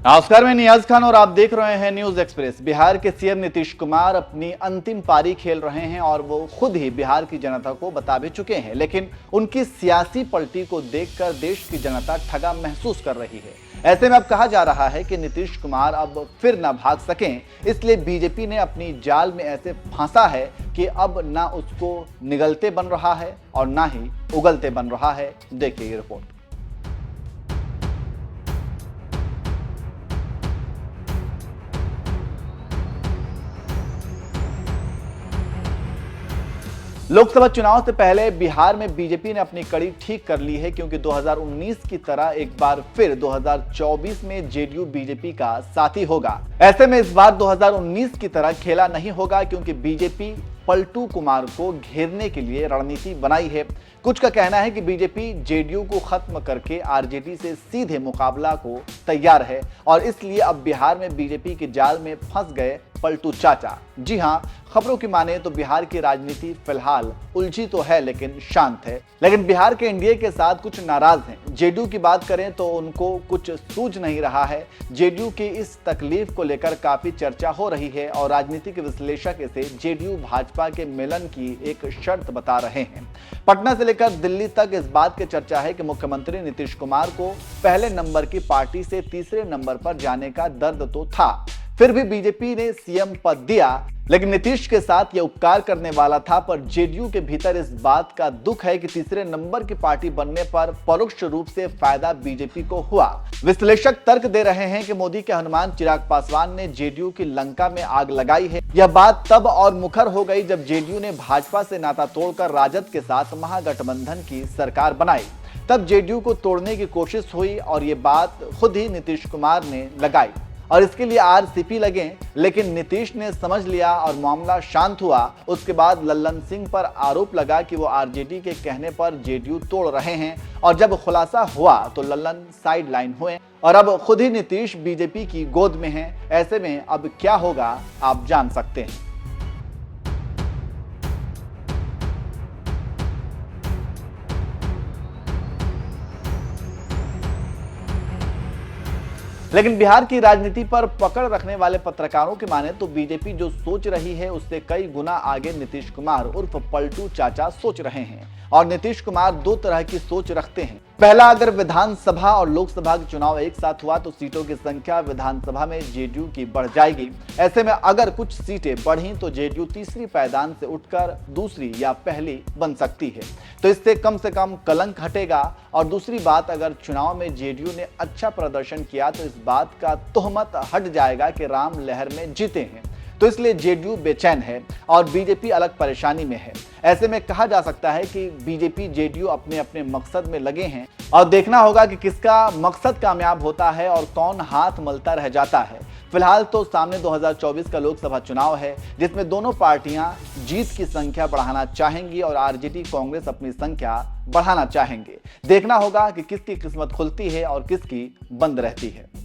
नमस्कार, मैं नियाज खान और आप देख रहे हैं न्यूज एक्सप्रेस। बिहार के सीएम नीतीश कुमार अपनी अंतिम पारी खेल रहे हैं और वो खुद ही बिहार की जनता को बता भी चुके हैं, लेकिन उनकी सियासी पलटी को देखकर देश की जनता ठगा महसूस कर रही है। ऐसे में अब कहा जा रहा है कि नीतीश कुमार अब फिर न भाग सकें, इसलिए बीजेपी ने अपनी जाल में ऐसे फांसा है कि अब ना उसको निगलते बन रहा है और ना ही उगलते बन रहा है। देखिए ये रिपोर्ट। लोकसभा चुनाव से पहले बिहार में बीजेपी ने अपनी कड़ी ठीक कर ली है, क्योंकि 2019 की तरह एक बार फिर 2024 में जेडीयू बीजेपी का साथी होगा। ऐसे में इस बार 2019 की तरह खेला नहीं होगा, क्योंकि बीजेपी पलटू कुमार को घेरने के लिए रणनीति बनाई है। कुछ का कहना है कि बीजेपी जेडीयू को खत्म करके आरजेडी से सीधे मुकाबला को तैयार है और इसलिए अब बिहार में बीजेपी के जाल में फंस गए पलटू चाचा। जी हां, खबरों की माने तो बिहार की राजनीति फिलहाल उलझी तो है लेकिन शांत है। लेकिन बिहार के एनडीए के साथ कुछ नाराज हैं। जेडीयू की बात करें तो उनको कुछ सूझ नहीं रहा है। जेडीयू की इस तकलीफ को लेकर काफी चर्चा हो रही है और राजनीतिक विश्लेषक इसे जेडीयू भाजपा के मिलन की एक शर्त बता रहे हैं। पटना से लेकर दिल्ली तक इस बात की चर्चा है कि मुख्यमंत्री नीतीश कुमार को पहले नंबर की पार्टी से तीसरे नंबर पर जाने का दर्द तो था, फिर भी बीजेपी ने सीएम पद दिया, लेकिन नीतीश के साथ यह उपकार करने वाला था। पर जेडीयू के भीतर इस बात का दुख है कि तीसरे नंबर की पार्टी बनने पर परोक्ष रूप से फायदा बीजेपी को हुआ। विश्लेषक तर्क दे रहे हैं कि मोदी के हनुमान चिराग पासवान ने जेडीयू की लंका में आग लगाई है। यह बात तब और मुखर हो गई जब जेडीयू ने भाजपा से नाता तोड़कर राजद के साथ महागठबंधन की सरकार बनाई। तब जेडीयू को तोड़ने की कोशिश हुई और ये बात खुद ही नीतीश कुमार ने लगाई और इसके लिए आरसीपी लगे, लेकिन नीतीश ने समझ लिया और मामला शांत हुआ। उसके बाद लल्लन सिंह पर आरोप लगा कि वो आरजेडी के कहने पर जेडीयू तोड़ रहे हैं और जब खुलासा हुआ तो लल्लन साइड लाइन हुए और अब खुद ही नीतीश बीजेपी की गोद में हैं। ऐसे में अब क्या होगा आप जान सकते हैं। लेकिन बिहार की राजनीति पर पकड़ रखने वाले पत्रकारों की माने तो बीजेपी जो सोच रही है उससे कई गुना आगे नीतीश कुमार उर्फ पलटू चाचा सोच रहे हैं। और नीतीश कुमार दो तरह की सोच रखते हैं। पहला, अगर विधानसभा और लोकसभा के चुनाव एक साथ हुआ तो सीटों की संख्या विधानसभा में जेडीयू की बढ़ जाएगी। ऐसे में अगर कुछ सीटें बढ़ी तो जेडीयू तीसरी पायदान से उठकर दूसरी या पहली बन सकती है, तो इससे कम से कम कलंक हटेगा। और दूसरी बात, अगर चुनाव में जेडीयू ने अच्छा प्रदर्शन किया तो इस बात का तोहमत हट जाएगा कि राम लहर में जीते हैं, तो इसलिए जेडीयू बेचैन है और बीजेपी अलग परेशानी में है। ऐसे में कहा जा सकता है कि बीजेपी जेडीयू अपने अपने मकसद में लगे हैं और देखना होगा कि किसका मकसद कामयाब होता है और कौन हाथ मलता रह जाता है। फिलहाल तो सामने 2024 का लोकसभा चुनाव है, जिसमें दोनों पार्टियां जीत की संख्या बढ़ाना चाहेंगी और आरजेडी कांग्रेस अपनी संख्या बढ़ाना चाहेंगे। देखना होगा कि किसकी किस्मत खुलती है और किसकी बंद रहती है।